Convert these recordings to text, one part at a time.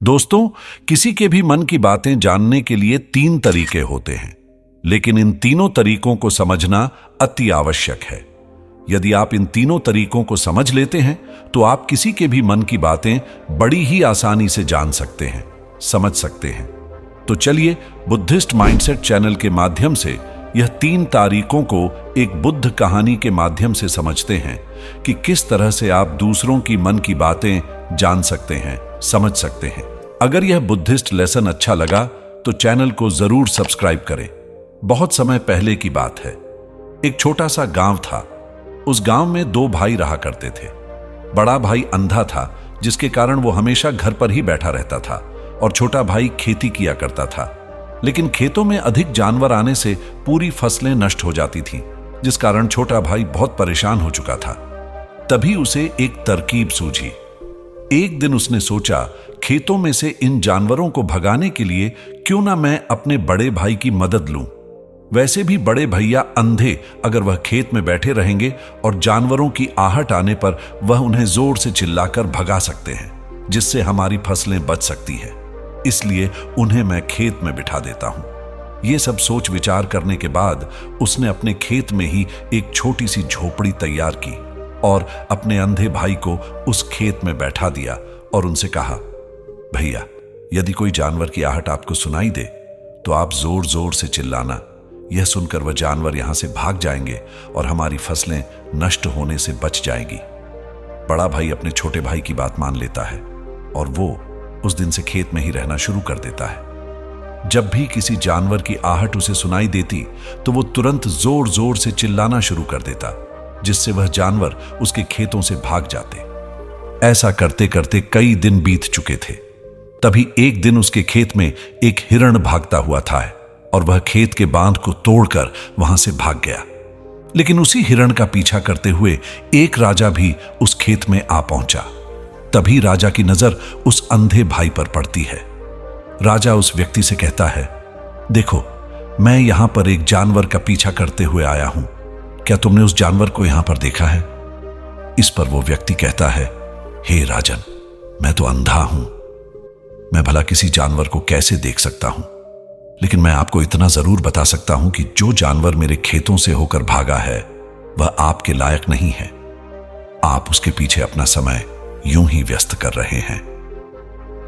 दोस्तों, किसी के भी मन की बातें जानने के लिए तीन तरीके होते हैं, लेकिन इन तीनों तरीकों को समझना अति आवश्यक है। यदि आप इन तीनों तरीकों को समझ लेते हैं तो आप किसी के भी मन की बातें बड़ी ही आसानी से जान सकते हैं, समझ सकते हैं। तो चलिए बुद्धिस्ट माइंडसेट चैनल के माध्यम से यह तीन तारीखों को एक बुद्ध कहानी के माध्यम से समझते हैं कि किस तरह से आप दूसरों की मन की बातें जान सकते हैं, समझ सकते हैं। अगर यह बुद्धिस्ट लेसन अच्छा लगा तो चैनल को जरूर सब्सक्राइब करें। बहुत समय पहले की बात है, एक छोटा सा गांव था। उस गांव में दो भाई रहा करते थे। बड़ा भाई अंधा था, जिसके कारण वो हमेशा घर पर ही बैठा रहता था, और छोटा भाई खेती किया करता था। लेकिन खेतों में अधिक जानवर आने से पूरी फसलें नष्ट हो जाती थीं, जिस कारण छोटा भाई बहुत परेशान हो चुका था। तभी उसे एक तरकीब सूझी। एक दिन उसने सोचा, खेतों में से इन जानवरों को भगाने के लिए क्यों ना मैं अपने बड़े भाई की मदद लूं। वैसे भी बड़े भैया अंधे, अगर वह खेत में बैठे रहेंगे और जानवरों की आहट आने पर वह उन्हें जोर से चिल्लाकर भगा सकते हैं, जिससे हमारी फसलें बच सकती है। इसलिए उन्हें मैं खेत में बिठा देता हूं। यह सब सोच विचार करने के बाद उसने अपने खेत में ही एक छोटी सी झोपड़ी तैयार की और अपने अंधे भाई को उस खेत में बैठा दिया और उनसे कहा, भैया, यदि कोई जानवर की आहट आपको सुनाई दे तो आप जोर जोर से चिल्लाना। यह सुनकर वह जानवर यहां से भाग जाएंगे और हमारी फसलें नष्ट होने से बच जाएंगी। बड़ा भाई अपने छोटे भाई की बात मान लेता है और वो उस दिन से खेत में ही रहना शुरू कर देता है। जब भी किसी जानवर की आहट उसे सुनाई देती तो वो तुरंत जोर जोर से चिल्लाना शुरू कर देता, जिससे वह जानवर उसके खेतों से भाग जाते। ऐसा करते करते कई दिन बीत चुके थे। तभी एक दिन उसके खेत में एक हिरण भागता हुआ था और वह खेत के बांध को तोड़कर वहां से भाग गया। लेकिन उसी हिरण का पीछा करते हुए एक राजा भी उस खेत में आ पहुंचा। तभी राजा की नजर उस अंधे भाई पर पड़ती है। राजा उस व्यक्ति से कहता है, देखो, मैं यहां पर एक जानवर का पीछा करते हुए आया हूं। क्या तुमने उस जानवर को यहां पर देखा है? इस पर वो व्यक्ति कहता है, हे राजन, मैं तो अंधा हूं। मैं भला किसी जानवर को कैसे देख सकता हूं? लेकिन मैं आपको इतना जरूर बता सकता हूं कि जो जानवर मेरे खेतों से होकर भागा है वह आपके लायक नहीं है। आप उसके पीछे अपना समय यूं ही व्यस्त कर रहे हैं।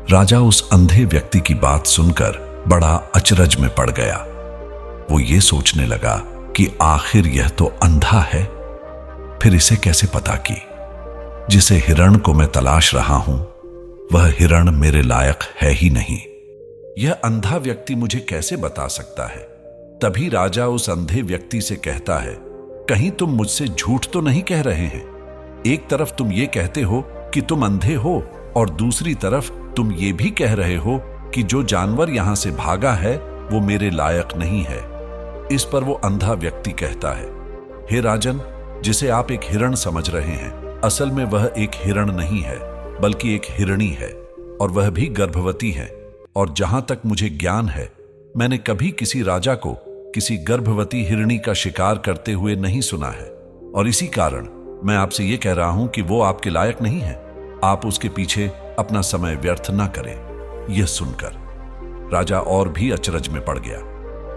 राजा उस अंधे व्यक्ति की बात सुनकर बड़ा अचरज में पड़ गया। वो ये सोचने लगा कि आखिर यह तो अंधा है, फिर इसे कैसे पता कि जिसे हिरण को मैं तलाश रहा हूं वह हिरण मेरे लायक है ही नहीं। यह अंधा व्यक्ति मुझे कैसे बता सकता है? तभी राजा उस अंधे व्यक्ति से कहता है, कहीं तुम मुझसे झूठ तो नहीं कह रहे हैं? एक तरफ तुम ये कहते हो कि तुम अंधे हो और दूसरी तरफ तुम ये भी कह रहे हो कि जो जानवर यहां से भागा है वो मेरे लायक नहीं है। इस पर वो अंधा व्यक्ति कहता है, हे राजन, जिसे आप एक हिरण समझ रहे हैं, असल में वह एक हिरण नहीं है बल्कि एक हिरणी है, और वह भी गर्भवती है। और जहां तक मुझे ज्ञान है, मैंने कभी किसी राजा को किसी गर्भवती हिरणी का शिकार करते हुए नहीं सुना है, और इसी कारण मैं आपसे यह कह रहा हूं कि वो आपके लायक नहीं है। आप उसके पीछे अपना समय व्यर्थ ना करें। यह सुनकर राजा और भी अचरज में पड़ गया।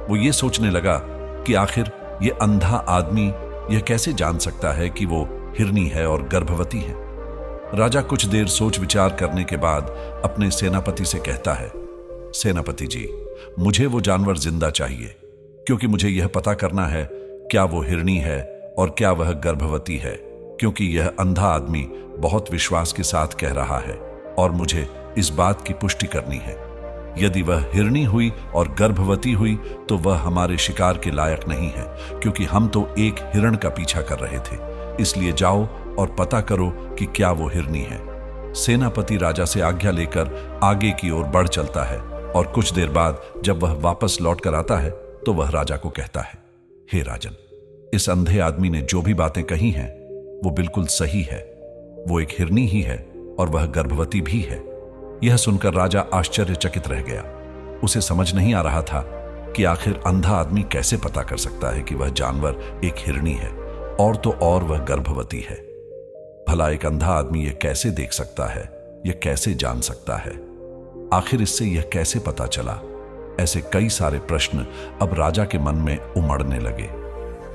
वो ये सोचने लगा कि आखिर ये अंधा आदमी यह कैसे जान सकता है कि वो हिरनी है और गर्भवती है। राजा कुछ देर सोच विचार करने के बाद अपने सेनापति से कहता है, सेनापति जी, मुझे वो जानवर जिंदा चाहिए, क्योंकि मुझे यह पता करना है क्या वो हिरनी है और क्या वह गर्भवती है, क्योंकि यह अंधा आदमी बहुत विश्वास के साथ कह रहा है और मुझे इस बात की पुष्टि करनी है। यदि वह हिरनी हुई और गर्भवती हुई तो वह हमारे शिकार के लायक नहीं है, क्योंकि हम तो एक हिरण का पीछा कर रहे थे। इसलिए जाओ और पता करो कि क्या वो हिरनी है। सेनापति राजा से आज्ञा लेकर आगे की ओर बढ़ चलता है, और कुछ देर बाद जब वह वापस लौट कर आता है तो वह राजा को कहता है, हे राजन, इस अंधे आदमी ने जो भी बातें कही हैं वो बिल्कुल सही है। वो एक हिरनी ही है और वह गर्भवती भी है। यह सुनकर राजा आश्चर्यचकित रह गया। उसे समझ नहीं आ रहा था कि आखिर अंधा आदमी कैसे पता कर सकता है कि वह जानवर एक हिरनी है और तो और वह गर्भवती है। भला एक अंधा आदमी यह कैसे देख सकता है, यह कैसे जान सकता है? आखिर इससे यह कैसे पता चला? ऐसे कई सारे प्रश्न अब राजा के मन में उमड़ने लगे।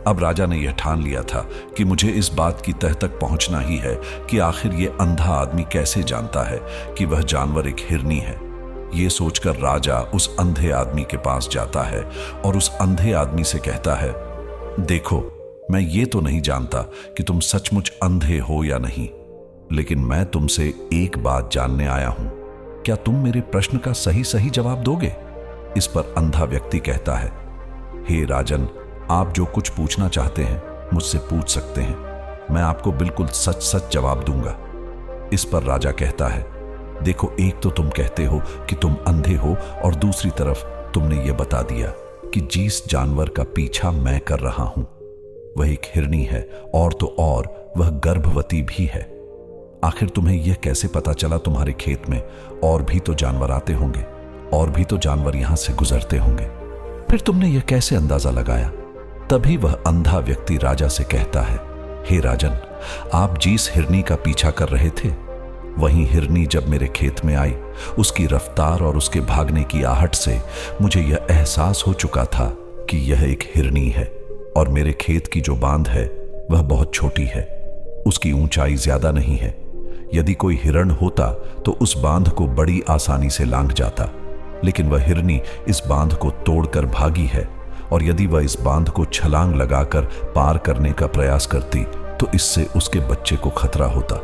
अब राजा ने यह ठान लिया था कि मुझे इस बात की तह तक पहुंचना ही है कि आखिर यह अंधा आदमी कैसे जानता है कि वह जानवर एक हिरनी है। ये सोचकर राजा उस अंधे आदमी के पास जाता है और उस अंधे आदमी से कहता है, देखो, मैं ये तो नहीं जानता कि तुम सचमुच अंधे हो या नहीं, लेकिन मैं तुमसे एक बात जानने आया हूं। क्या तुम मेरे प्रश्न का सही सही जवाब दोगे? इस पर अंधा व्यक्ति कहता है, हे राजन, आप जो कुछ पूछना चाहते हैं मुझसे पूछ सकते हैं, मैं आपको बिल्कुल सच सच जवाब दूंगा। इस पर राजा कहता है, देखो, एक तो तुम कहते हो कि तुम अंधे हो और दूसरी तरफ तुमने ये बता दिया कि जिस जानवर का पीछा मैं कर रहा हूं वह एक हिरनी है, और तो और वह गर्भवती भी है। आखिर तुम्हें यह कैसे पता चला? तुम्हारे खेत में और भी तो जानवर आते होंगे, और भी तो जानवर यहां से गुजरते होंगे, फिर तुमने यह कैसे अंदाजा लगाया? तभी वह अंधा व्यक्ति राजा से कहता है, हे राजन, आप जिस हिरनी का पीछा कर रहे थे वही हिरनी जब मेरे खेत में आई, उसकी रफ्तार और उसके भागने की आहट से मुझे यह एहसास हो चुका था कि यह एक हिरनी है, और मेरे खेत की जो बांध है वह बहुत छोटी है, उसकी ऊंचाई ज्यादा नहीं है। यदि कोई हिरण होता तो उस बांध को बड़ी आसानी से लांघ जाता, लेकिन वह हिरनी इस बांध को तोड़कर भागी है, और यदि वह इस बांध को छलांग लगाकर पार करने का प्रयास करती तो इससे उसके बच्चे को खतरा होता,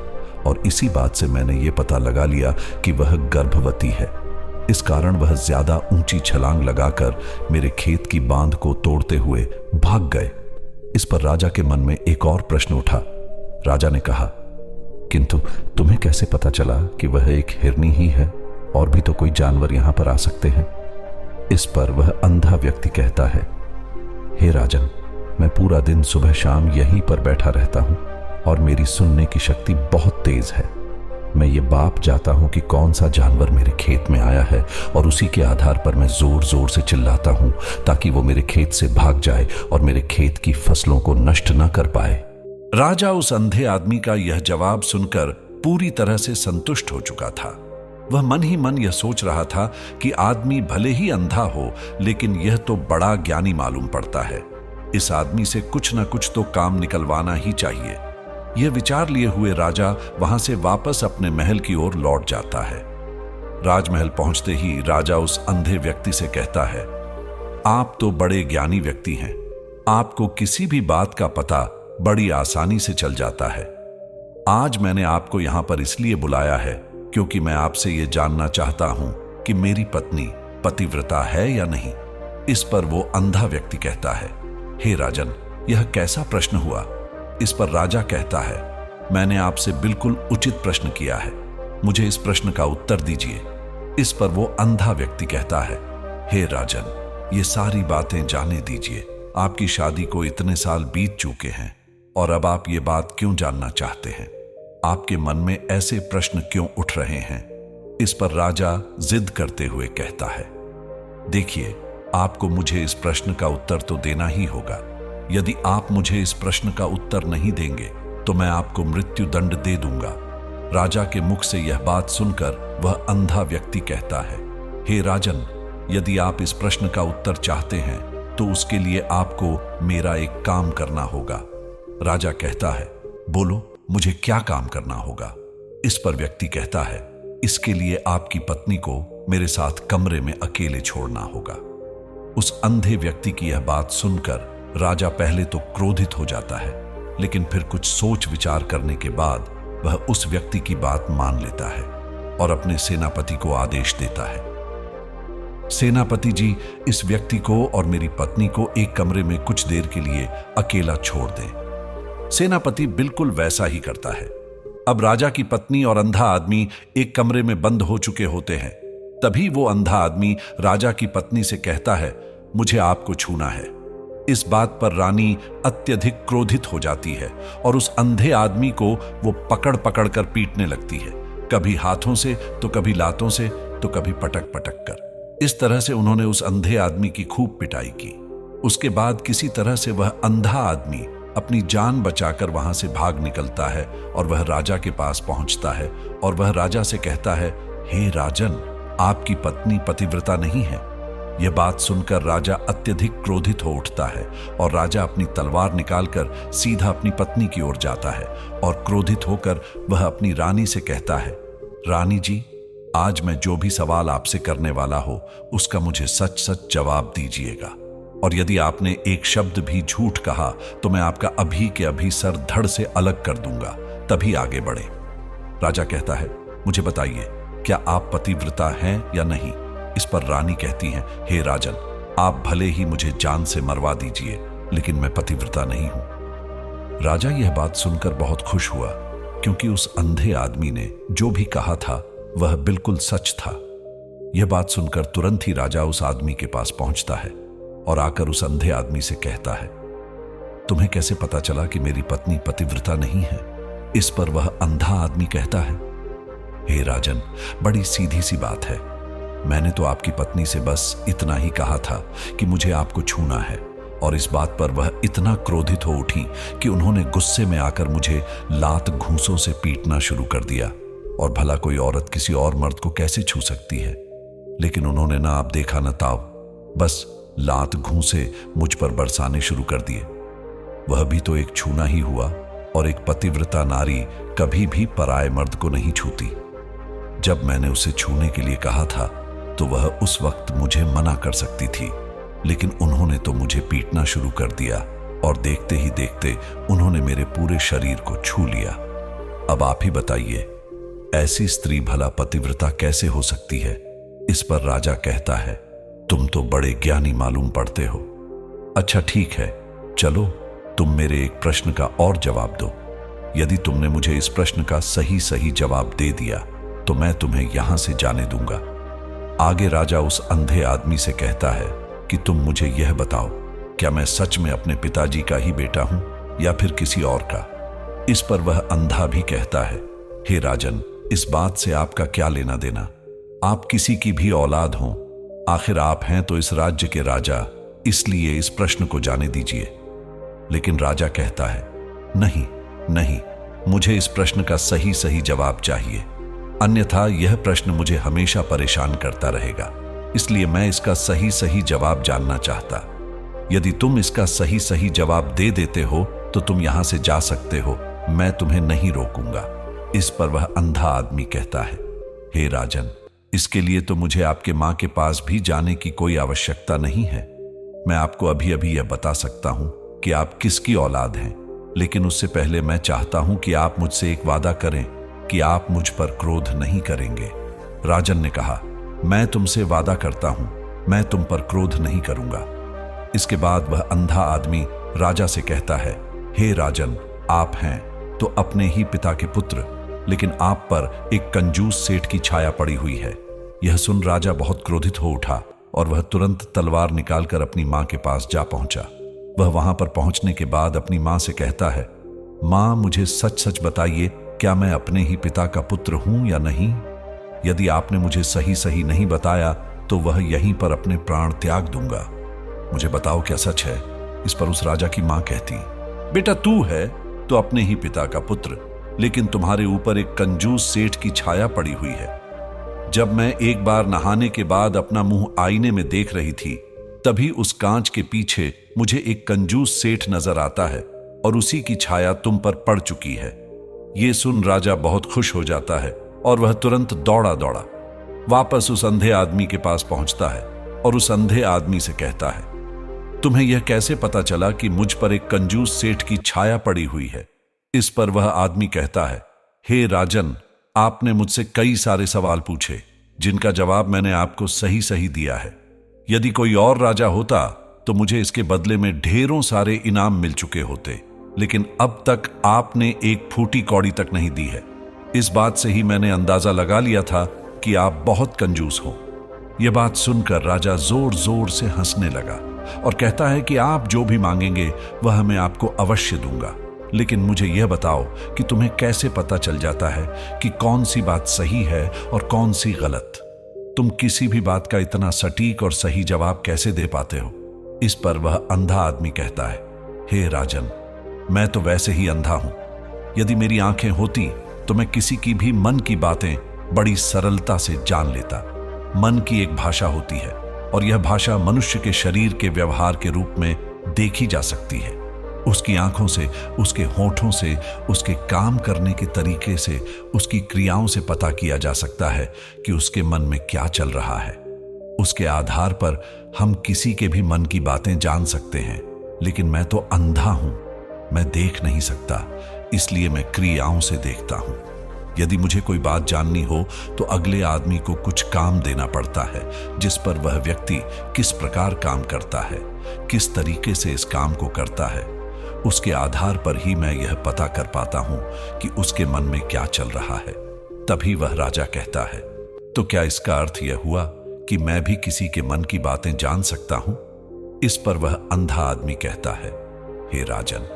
और इसी बात से मैंने ये पता लगा लिया कि वह गर्भवती है। इस कारण वह ज्यादा ऊंची छलांग लगाकर मेरे खेत की बांध को तोड़ते हुए भाग गए। इस पर राजा के मन में एक और प्रश्न उठा। राजा ने कहा, किंतु तुम्हें कैसे पता चला कि वह एक हिरनी ही है, और भी तो कोई जानवर यहां पर आ सकते हैं? इस पर वह अंधा व्यक्ति कहता है, हे राजन, मैं पूरा दिन सुबह शाम यहीं पर बैठा रहता हूं, और मेरी सुनने की शक्ति बहुत तेज है। मैं ये बाप जाता हूं कि कौन सा जानवर मेरे खेत में आया है, और उसी के आधार पर मैं जोर जोर से चिल्लाता हूं ताकि वो मेरे खेत से भाग जाए और मेरे खेत की फसलों को नष्ट न कर पाए। राजा उस अंधे आदमी का यह जवाब सुनकर पूरी तरह से संतुष्ट हो चुका था। वह मन ही मन यह सोच रहा था कि आदमी भले ही अंधा हो, लेकिन यह तो बड़ा ज्ञानी मालूम पड़ता है। इस आदमी से कुछ न कुछ तो काम निकलवाना ही चाहिए। यह विचार लिए हुए राजा वहां से वापस अपने महल की ओर लौट जाता है। राजमहल पहुंचते ही राजा उस अंधे व्यक्ति से कहता है, आप तो बड़े ज्ञानी व्यक्ति हैं, आपको किसी भी बात का पता बड़ी आसानी से चल जाता है। आज मैंने आपको यहां पर इसलिए बुलाया है क्योंकि मैं आपसे यह जानना चाहता हूं कि मेरी पत्नी पतिव्रता है या नहीं। इस पर वो अंधा व्यक्ति कहता है, हे राजन, यह कैसा प्रश्न हुआ? इस पर राजा कहता है, मैंने आपसे बिल्कुल उचित प्रश्न किया है, मुझे इस प्रश्न का उत्तर दीजिए। इस पर वो अंधा व्यक्ति कहता है, हे राजन, ये सारी बातें जाने दीजिए, आपकी शादी को इतने साल बीत चुके हैं, और अब आप ये बात क्यों जानना चाहते हैं? आपके मन में ऐसे प्रश्न क्यों उठ रहे हैं? इस पर राजा जिद करते हुए कहता है, देखिए, आपको मुझे इस प्रश्न का उत्तर तो देना ही होगा। यदि आप मुझे इस प्रश्न का उत्तर नहीं देंगे तो मैं आपको मृत्यु दंड दे दूंगा। राजा के मुख से यह बात सुनकर वह अंधा व्यक्ति कहता है, हे राजन, यदि आप इस प्रश्न का उत्तर चाहते हैं तो उसके लिए आपको मेरा एक काम करना होगा। राजा कहता है, बोलो, मुझे क्या काम करना होगा? इस पर व्यक्ति कहता है, इसके लिए आपकी पत्नी को मेरे साथ कमरे में अकेले छोड़ना होगा। उस अंधे व्यक्ति की यह बात सुनकर राजा पहले तो क्रोधित हो जाता है, लेकिन फिर कुछ सोच विचार करने के बाद वह उस व्यक्ति की बात मान लेता है और अपने सेनापति को आदेश देता है, सेनापति जी, इस व्यक्ति को और मेरी पत्नी को एक कमरे में कुछ देर के लिए अकेला छोड़ दें। सेनापति बिल्कुल वैसा ही करता है। अब राजा की पत्नी और अंधा आदमी एक कमरे में बंद हो चुके होते हैं। तभी वो अंधा आदमी राजा की पत्नी से कहता है, मुझे आपको छूना है। इस बात पर रानी अत्यधिक क्रोधित हो जाती है और उस अंधे आदमी को वो पकड़ पकड़ कर पीटने लगती है, कभी हाथों से तो कभी लातों से तो कभी पटक पटक कर। इस तरह से उन्होंने उस अंधे आदमी की खूब पिटाई की। उसके बाद किसी तरह से वह अंधा आदमी अपनी जान बचाकर वहां से भाग निकलता है और वह राजा के पास पहुंचता है और वह राजा से कहता है, हे राजन, आपकी पत्नी पतिव्रता नहीं है। यह बात सुनकर राजा अत्यधिक क्रोधित हो उठता है और राजा अपनी तलवार निकालकर सीधा अपनी पत्नी की ओर जाता है और क्रोधित होकर वह अपनी रानी से कहता है, रानी जी, आज मैं जो भी सवाल आपसे करने वाला हो उसका मुझे सच सच जवाब दीजिएगा, और यदि आपने एक शब्द भी झूठ कहा तो मैं आपका अभी के अभी सर धड़ से अलग कर दूंगा, तभी आगे बढ़े। राजा कहता है, मुझे बताइए, क्या आप पतिव्रता हैं या नहीं? इस पर रानी कहती है, हे राजन, आप भले ही मुझे जान से मरवा दीजिए, लेकिन मैं पतिव्रता नहीं हूं। राजा यह बात सुनकर बहुत खुश हुआ, क्योंकि उस अंधे आदमी ने जो भी कहा था वह बिल्कुल सच था। यह बात सुनकर तुरंत ही राजा उस आदमी के पास पहुंचता है और आकर उस अंधे आदमी से कहता है, तुम्हें कैसे पता चला कि मेरी पत्नी पतिव्रता नहीं है? इस पर वह अंधा आदमी कहता है, हे राजन, बड़ी सीधी सी बात है। मैंने तो आपकी पत्नी से बस इतना ही कहा था कि मुझे आपको छूना है, और इस बात पर वह इतना क्रोधित हो उठी कि उन्होंने गुस्से में आकर मुझे लात घूंसों से पीटना शुरू कर दिया। और भला कोई औरत किसी और मर्द को कैसे छू सकती है? लेकिन उन्होंने ना आप देखा न ताव, बस लात घूंसे मुझ पर बरसाने शुरू कर दिए। वह भी तो एक छूना ही हुआ, और एक पतिव्रता नारी कभी भी पराये मर्द को नहीं छूती। जब मैंने उसे छूने के लिए कहा था तो वह उस वक्त मुझे मना कर सकती थी, लेकिन उन्होंने तो मुझे पीटना शुरू कर दिया, और देखते ही देखते उन्होंने मेरे पूरे शरीर को छू लिया। अब आप ही बताइए, ऐसी स्त्री भला पतिव्रता कैसे हो सकती है? इस पर राजा कहता है, तुम तो बड़े ज्ञानी मालूम पड़ते हो। अच्छा ठीक है, चलो तुम मेरे एक प्रश्न का और जवाब दो। यदि तुमने मुझे इस प्रश्न का सही सही जवाब दे दिया तो मैं तुम्हें यहां से जाने दूंगा। आगे राजा उस अंधे आदमी से कहता है कि तुम मुझे यह बताओ, क्या मैं सच में अपने पिताजी का ही बेटा हूं या फिर किसी और का? इस पर वह अंधा भी कहता है, हे राजन, इस बात से आपका क्या लेना देना? आप किसी की भी औलाद हों, आखिर आप हैं तो इस राज्य के राजा, इसलिए इस प्रश्न को जाने दीजिए। लेकिन राजा कहता है, नहीं नहीं, मुझे इस प्रश्न का सही सही जवाब चाहिए, अन्यथा यह प्रश्न मुझे हमेशा परेशान करता रहेगा, इसलिए मैं इसका सही सही जवाब जानना चाहता। यदि तुम इसका सही सही जवाब दे देते हो तो तुम यहां से जा सकते हो, मैं तुम्हें नहीं रोकूंगा। इस पर वह अंधा आदमी कहता है, हे राजन, इसके लिए तो मुझे आपके मां के पास भी जाने की कोई आवश्यकता नहीं है। मैं आपको अभी अभी यह बता सकता हूं कि आप किसकी औलाद हैं, लेकिन उससे पहले मैं चाहता हूं कि आप मुझसे एक वादा करें कि आप मुझ पर क्रोध नहीं करेंगे। राजन ने कहा, मैं तुमसे वादा करता हूं, मैं तुम पर क्रोध नहीं करूंगा। इसके बाद वह अंधा आदमी राजा से कहता है, हे राजन, आप हैं तो अपने ही पिता के पुत्र, लेकिन आप पर एक कंजूस सेठ की छाया पड़ी हुई है। यह सुन राजा बहुत क्रोधित हो उठा और वह तुरंत तलवार निकालकर अपनी मां के पास जा पहुंचा। वह वहां पर पहुंचने के बाद अपनी मां से कहता है, मां, मुझे सच सच बताइए, क्या मैं अपने ही पिता का पुत्र हूं या नहीं? यदि आपने मुझे सही सही नहीं बताया तो वह यहीं पर अपने प्राण त्याग दूंगा। मुझे बताओ, क्या सच है? इस पर उस राजा की मां कहती, बेटा, तू है तो अपने ही पिता का पुत्र, लेकिन तुम्हारे ऊपर एक कंजूस सेठ की छाया पड़ी हुई है। जब मैं एक बार नहाने के बाद अपना मुंह आईने में देख रही थी, तभी उस कांच के पीछे मुझे एक कंजूस सेठ नजर आता है और उसी की छाया तुम पर पड़ चुकी है। ये सुन राजा बहुत खुश हो जाता है और वह तुरंत दौड़ा दौड़ा वापस उस अंधे आदमी के पास पहुंचता है और उस अंधे आदमी से कहता है, तुम्हें यह कैसे पता चला कि मुझ पर एक कंजूस सेठ की छाया पड़ी हुई है? इस पर वह आदमी कहता है, हे राजन, आपने मुझसे कई सारे सवाल पूछे जिनका जवाब मैंने आपको सही सही दिया है। यदि कोई और राजा होता तो मुझे इसके बदले में ढेरों सारे इनाम मिल चुके होते, लेकिन अब तक आपने एक फूटी कौड़ी तक नहीं दी है। इस बात से ही मैंने अंदाजा लगा लिया था कि आप बहुत कंजूस हो। यह बात सुनकर राजा जोर जोर से हंसने लगा और कहता है कि आप जो भी मांगेंगे वह मैं आपको अवश्य दूंगा, लेकिन मुझे यह बताओ कि तुम्हें कैसे पता चल जाता है कि कौन सी बात सही है और कौन सी गलत? तुम किसी भी बात का इतना सटीक और सही जवाब कैसे दे पाते हो? इस पर वह अंधा आदमी कहता है, हे राजन, मैं तो वैसे ही अंधा हूं। यदि मेरी आंखें होती तो मैं किसी की भी मन की बातें बड़ी सरलता से जान लेता, मन की एक भाषा होती है और यह भाषा मनुष्य के शरीर के व्यवहार के रूप में देखी जा सकती है। उसकी आंखों से, उसके होठों से, उसके काम करने के तरीके से, उसकी क्रियाओं से पता किया जा सकता है कि उसके मन में क्या चल रहा है। उसके आधार पर हम किसी के भी मन की बातें जान सकते हैं। लेकिन मैं तो अंधा हूं, मैं देख नहीं सकता, इसलिए मैं क्रियाओं से देखता हूं। यदि मुझे कोई बात जाननी हो तो अगले आदमी को कुछ काम देना पड़ता है, जिस पर वह व्यक्ति किस प्रकार काम करता है, किस तरीके से इस काम को करता है। उसके आधार पर ही मैं यह पता कर पाता हूं कि उसके मन में क्या चल रहा है। तभी वह राजा कहता है, तो क्या इसका अर्थ यह हुआ कि मैं भी किसी के मन की बातें जान सकता हूं? इस पर वह अंधा आदमी कहता है, हे राजन,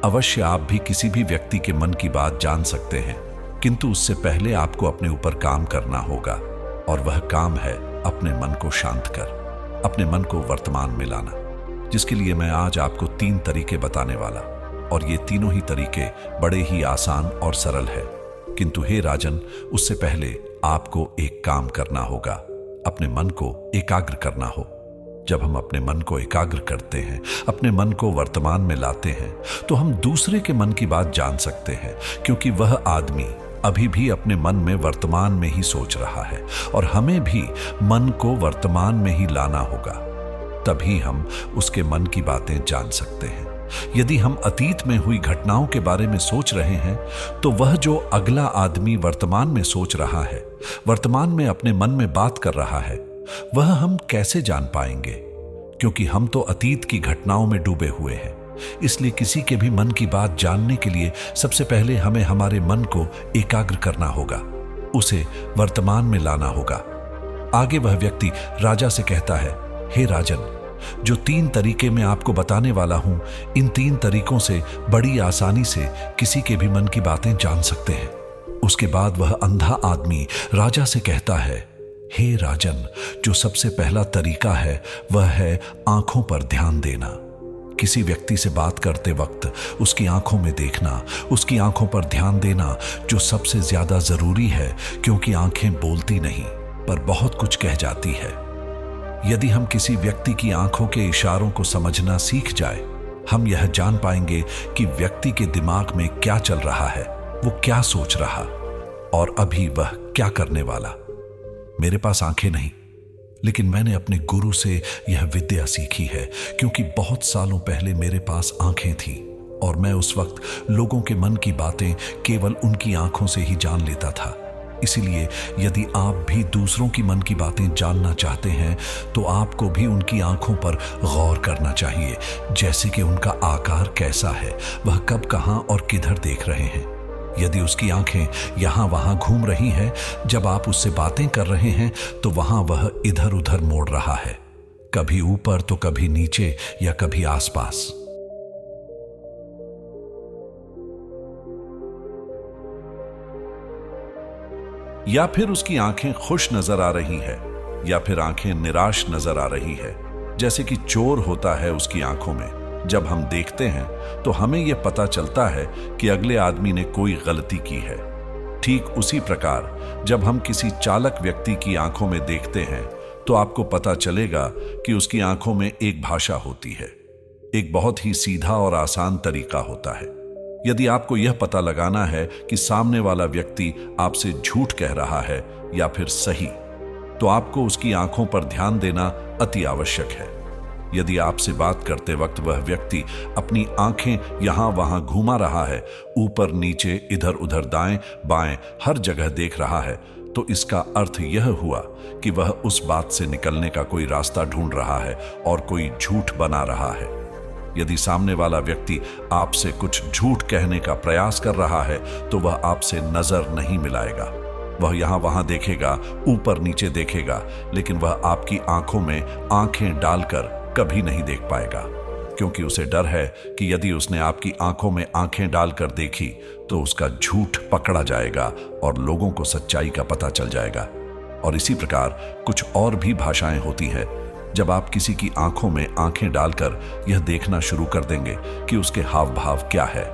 अवश्य आप भी किसी भी व्यक्ति के मन की बात जान सकते हैं, किंतु उससे पहले आपको अपने ऊपर काम करना होगा, और वह काम है अपने मन को शांत कर, अपने मन को वर्तमान में लाना, जिसके लिए मैं आज आपको 3 तरीके बताने वाला। और ये तीनों ही तरीके बड़े ही आसान और सरल है। किंतु हे राजन, उससे पहले आपको एक काम करना होगा, अपने मन को एकाग्र करना हो। जब हम अपने मन को एकाग्र करते हैं, अपने मन को वर्तमान में लाते हैं, तो हम दूसरे के मन की बात जान सकते हैं, क्योंकि वह आदमी अभी भी अपने मन में वर्तमान में ही सोच रहा है, और हमें भी मन को वर्तमान में ही लाना होगा। तभी हम उसके मन की बातें जान सकते हैं। यदि हम अतीत में हुई घटनाओं के बारे में सोच रहे हैं, तो वह जो अगला आदमी वर्तमान में सोच रहा है, वर्तमान में अपने मन में बात कर रहा है, वह हम कैसे जान पाएंगे? क्योंकि हम तो अतीत की घटनाओं में डूबे हुए हैं। इसलिए किसी के भी मन की बात जानने के लिए सबसे पहले हमें हमारे मन को एकाग्र करना होगा, उसे वर्तमान में लाना होगा। आगे वह व्यक्ति राजा से कहता है, हे राजन, जो 3 तरीके मैं आपको बताने वाला हूं, इन 3 तरीकों से बड़ी आसानी से किसी के भी मन की बातें जान सकते हैं। उसके बाद वह अंधा आदमी राजा से कहता है, हे राजन, जो सबसे पहला तरीका है वह है आंखों पर ध्यान देना। किसी व्यक्ति से बात करते वक्त उसकी आंखों में देखना, उसकी आंखों पर ध्यान देना, जो सबसे ज्यादा जरूरी है, क्योंकि आंखें बोलती नहीं पर बहुत कुछ कह जाती है। यदि हम किसी व्यक्ति की आंखों के इशारों को समझना सीख जाए, हम यह जान पाएंगे कि व्यक्ति के दिमाग में क्या चल रहा है, वो क्या सोच रहा और अभी वह क्या करने वाला। मेरे पास आंखें नहीं, लेकिन मैंने अपने गुरु से यह विद्या सीखी है, क्योंकि बहुत सालों पहले मेरे पास आंखें थीं और मैं उस वक्त लोगों के मन की बातें केवल उनकी आंखों से ही जान लेता था। इसीलिए यदि आप भी दूसरों की मन की बातें जानना चाहते हैं, तो आपको भी उनकी आंखों पर गौर करना चाहिए, जैसे कि उनका आकार कैसा है, वह कब, कहां और किधर देख रहे हैं। यदि उसकी आंखें यहां वहां घूम रही हैं, जब आप उससे बातें कर रहे हैं, तो वहां वह इधर उधर मोड़ रहा है, कभी ऊपर तो कभी नीचे या कभी आसपास। या फिर उसकी आंखें खुश नजर आ रही है, या फिर आंखें निराश नजर आ रही है, जैसे कि चोर होता है उसकी आंखों में। जब हम देखते हैं तो हमें यह पता चलता है कि अगले आदमी ने कोई गलती की है। ठीक उसी प्रकार जब हम किसी चालक व्यक्ति की आंखों में देखते हैं, तो आपको पता चलेगा कि उसकी आंखों में एक भाषा होती है। एक बहुत ही सीधा और आसान तरीका होता है। यदि आपको यह पता लगाना है कि सामने वाला व्यक्ति आपसे झूठ कह रहा है या फिर सही, तो आपको उसकी आंखों पर ध्यान देना अति आवश्यक है। यदि आपसे बात करते वक्त वह व्यक्ति अपनी आंखें यहां वहां घुमा रहा है, ऊपर नीचे इधर उधर दाएं बाएं हर जगह देख रहा है, तो इसका अर्थ यह हुआ कि वह उस बात से निकलने का कोई रास्ता ढूंढ रहा है और कोई झूठ बना रहा है। यदि सामने वाला व्यक्ति आपसे कुछ झूठ कहने का प्रयास कर रहा है, तो वह आपसे नजर नहीं मिलाएगा। वह यहां वहां देखेगा, ऊपर नीचे देखेगा, लेकिन वह आपकी आंखों में आंखें डालकर कभी नहीं देख पाएगा, क्योंकि उसे डर है कि यदि उसने आपकी आंखों में आंखें डालकर देखी तो उसका झूठ पकड़ा जाएगा और लोगों को सच्चाई का पता चल जाएगा। और इसी प्रकार कुछ और भी भाषाएं होती है। जब आप किसी की आंखों में आंखें डालकर यह देखना शुरू कर देंगे कि उसके हाव भाव क्या है,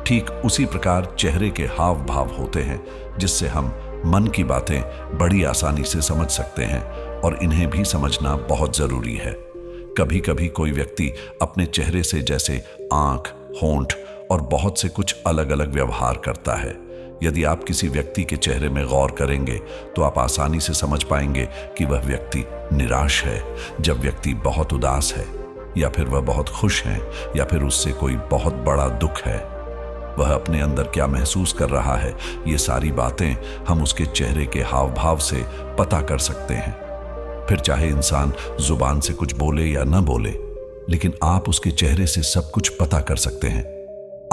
ठीक उसी प्रकार चेहरे के हाव भाव होते हैं, जिससे हम मन की बातें बड़ी आसानी से समझ सकते हैं और इन्हें भी समझना बहुत जरूरी है। कभी कभी कोई व्यक्ति अपने चेहरे से जैसे आंख, होंठ और बहुत से कुछ अलग अलग व्यवहार करता है। यदि आप किसी व्यक्ति के चेहरे में गौर करेंगे तो आप आसानी से समझ पाएंगे कि वह व्यक्ति निराश है, जब व्यक्ति बहुत उदास है, या फिर वह बहुत खुश है, या फिर उससे कोई बहुत बड़ा दुख है। वह अपने अंदर क्या महसूस कर रहा है, ये सारी बातें हम उसके चेहरे के हाव भाव से पता कर सकते हैं। फिर चाहे इंसान जुबान से कुछ बोले या न बोले, लेकिन आप उसके चेहरे से सब कुछ पता कर सकते हैं।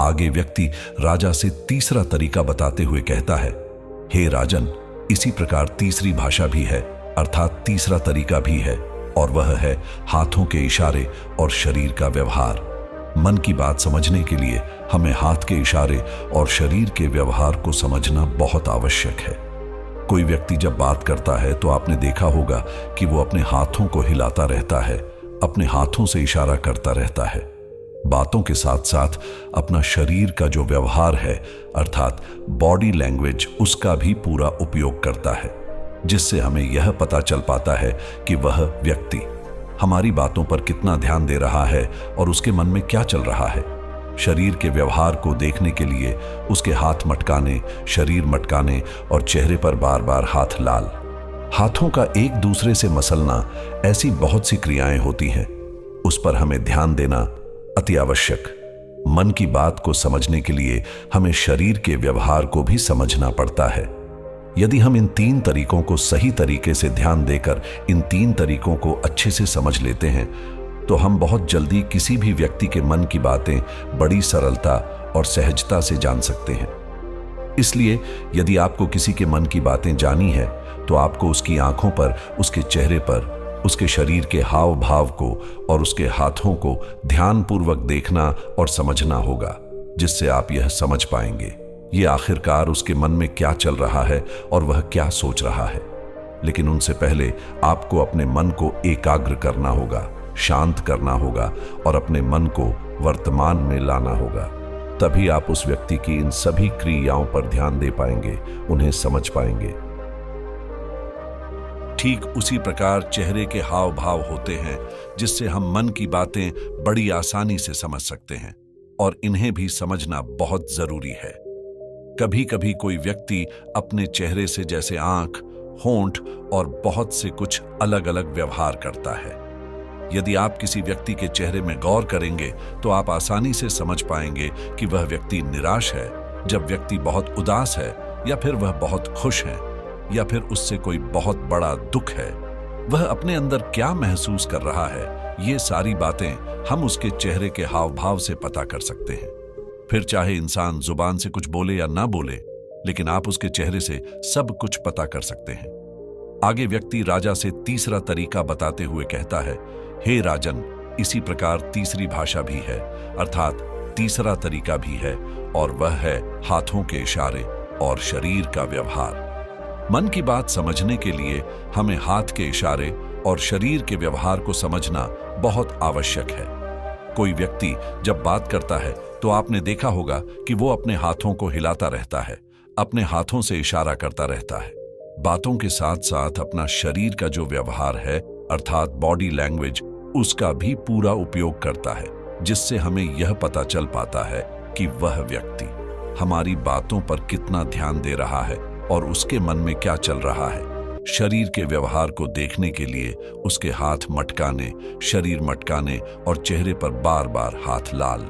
आगे व्यक्ति राजा से तीसरा तरीका बताते हुए कहता है, हे राजन, इसी प्रकार तीसरी भाषा भी है, अर्थात तीसरा तरीका भी है, और वह है हाथों के इशारे और शरीर का व्यवहार। मन की बात समझने के लिए हमें हाथ के इशारे और शरीर के व्यवहार को समझना बहुत आवश्यक है। कोई व्यक्ति जब बात करता है तो आपने देखा होगा कि वो अपने हाथों को हिलाता रहता है, अपने हाथों से इशारा करता रहता है। बातों के साथ साथ अपना शरीर का जो व्यवहार है, अर्थात बॉडी लैंग्वेज, उसका भी पूरा उपयोग करता है, जिससे हमें यह पता चल पाता है कि वह व्यक्ति हमारी बातों पर कितना ध्यान दे रहा है और उसके मन में क्या चल रहा है। शरीर के व्यवहार को देखने के लिए उसके हाथ मटकाने, शरीर मटकाने और चेहरे पर बार बार हाथ लाल, हाथों का एक दूसरे से मसलना, ऐसी बहुत सी क्रियाएं होती हैं। उस पर हमें ध्यान देना अति आवश्यक। मन की बात को समझने के लिए हमें शरीर के व्यवहार को भी समझना पड़ता है। यदि हम इन तीन तरीकों को सही तरीके से ध्यान देकर इन तीन तरीकों को अच्छे से समझ लेते हैं तो हम बहुत जल्दी किसी भी व्यक्ति के मन की बातें बड़ी सरलता और सहजता से जान सकते हैं। इसलिए यदि आपको किसी के मन की बातें जानी है तो आपको उसकी आंखों पर, उसके चेहरे पर, उसके शरीर के हाव भाव को और उसके हाथों को ध्यानपूर्वक देखना और समझना होगा, जिससे आप यह समझ पाएंगे ये आखिरकार उसके मन में क्या चल रहा है और वह क्या सोच रहा है। लेकिन उनसे पहले आपको अपने मन को एकाग्र करना होगा, शांत करना होगा और अपने मन को वर्तमान में लाना होगा। तभी आप उस व्यक्ति की इन सभी क्रियाओं पर ध्यान दे पाएंगे, उन्हें समझ पाएंगे। ठीक उसी प्रकार चेहरे के हाव भाव होते हैं जिससे हम मन की बातें बड़ी आसानी से समझ सकते हैं, और इन्हें भी समझना बहुत जरूरी है। कभी कभी कोई व्यक्ति अपने चेहरे से जैसे आंख, होंठ और बहुत से कुछ अलग अलग व्यवहार करता है। यदि आप किसी व्यक्ति के चेहरे में गौर करेंगे तो आप आसानी से समझ पाएंगे कि वह व्यक्ति निराश है, जब व्यक्ति बहुत उदास है, या फिर वह बहुत खुश है, या फिर उससे कोई बहुत बड़ा दुख है। वह अपने अंदर क्या महसूस कर रहा है, ये सारी बातें हम उसके चेहरे के हाव भाव से पता कर सकते हैं। फिर चाहे इंसान जुबान से कुछ बोले या ना बोले, लेकिन आप उसके चेहरे से सब कुछ पता कर सकते हैं। आगे व्यक्ति राजा से तीसरा तरीका बताते हुए कहता है, हे राजन, इसी प्रकार तीसरी भाषा भी है, अर्थात तीसरा तरीका भी है, और वह है हाथों के इशारे और शरीर का व्यवहार। मन की बात समझने के लिए हमें हाथ के इशारे और शरीर के व्यवहार को समझना बहुत आवश्यक है। कोई व्यक्ति जब बात करता है तो आपने देखा होगा कि वो अपने हाथों को हिलाता रहता है, अपने हाथों से इशारा करता रहता है। बातों के साथ साथ अपना शरीर का जो व्यवहार है, अर्थात बॉडी लैंग्वेज, उसका भी पूरा उपयोग करता है, जिससे हमें यह पता चल पाता है कि वह व्यक्ति हमारी बातों पर कितना ध्यान दे रहा है और उसके मन में क्या चल रहा है। शरीर के व्यवहार को देखने के लिए उसके हाथ मटकाने, शरीर मटकाने और चेहरे पर बार बार हाथ लाल,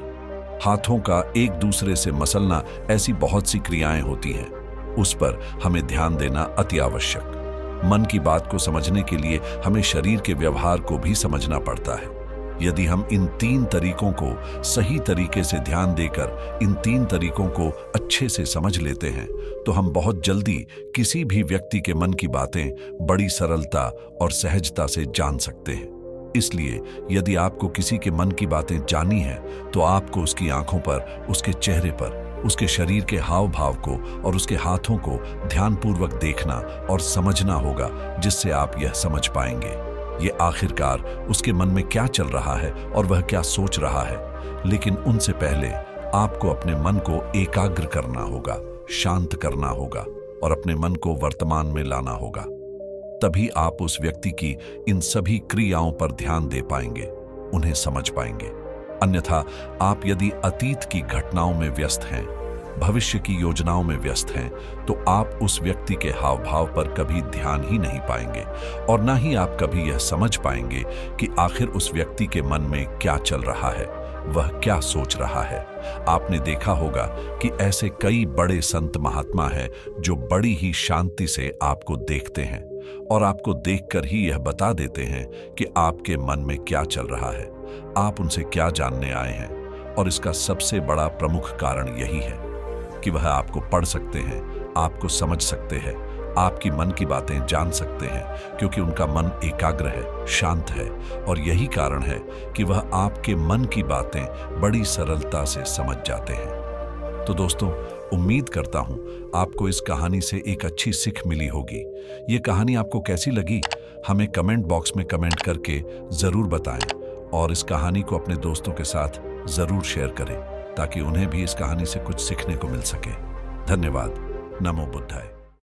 हाथों का एक दूसरे से मसलना, ऐसी बहुत सी क्रियाएं होती हैं। उस पर हमें ध्यान देना अति आवश्यक। मन की बात को समझने के लिए हमें शरीर के व्यवहार को भी समझना पड़ता है। यदि हम इन तीन तरीकों को सही तरीके से ध्यान देकर इन तीन तरीकों को अच्छे से समझ लेते हैं तो हम बहुत जल्दी किसी भी व्यक्ति के मन की बातें बड़ी सरलता और सहजता से जान सकते हैं। इसलिए यदि आपको किसी के मन की बातें जाननी है तो आपको उसकी आंखों पर, उसके चेहरे पर, उसके शरीर के हाव भाव को और उसके हाथों को ध्यानपूर्वक देखना और समझना होगा, जिससे आप यह समझ पाएंगे ये आखिरकार उसके मन में क्या चल रहा है और वह क्या सोच रहा है। लेकिन उनसे पहले आपको अपने मन को एकाग्र करना होगा, शांत करना होगा और अपने मन को वर्तमान में लाना होगा। तभी आप उस व्यक्ति की इन सभी क्रियाओं पर ध्यान दे पाएंगे, उन्हें समझ पाएंगे। अन्यथा आप यदि अतीत की घटनाओं में व्यस्त हैं, भविष्य की योजनाओं में व्यस्त हैं, तो आप उस व्यक्ति के हाव भाव पर कभी ध्यान ही नहीं पाएंगे और ना ही आप कभी यह समझ पाएंगे कि आखिर उस व्यक्ति के मन में क्या चल रहा है, वह क्या सोच रहा है। आपने देखा होगा कि ऐसे कई बड़े संत महात्मा हैं जो बड़ी ही शांति से आपको देखते हैं और आपको देखकर ही यह बता देते हैं कि आपके मन में क्या चल रहा है, आप उनसे क्या जानने आए हैं। और इसका सबसे बड़ा प्रमुख कारण यही है कि वह आपको पढ़ सकते हैं, आपको समझ सकते हैं, आपकी मन की बातें जान सकते हैं, क्योंकि उनका मन एकाग्र है, शांत है और यही कारण है कि वह आपके मन की बातें बड़ी सरलता से समझ जाते हैं। तो दोस्तों, उम्मीद करता हूं आपको इस कहानी से एक अच्छी सीख मिली होगी। ये कहानी आपको कैसी लगी हमें कमेंट बॉक्स में कमेंट करके जरूर बताएं और इस कहानी को अपने दोस्तों के साथ जरूर शेयर करें ताकि उन्हें भी इस कहानी से कुछ सीखने को मिल सके। धन्यवाद। नमो बुद्धाय।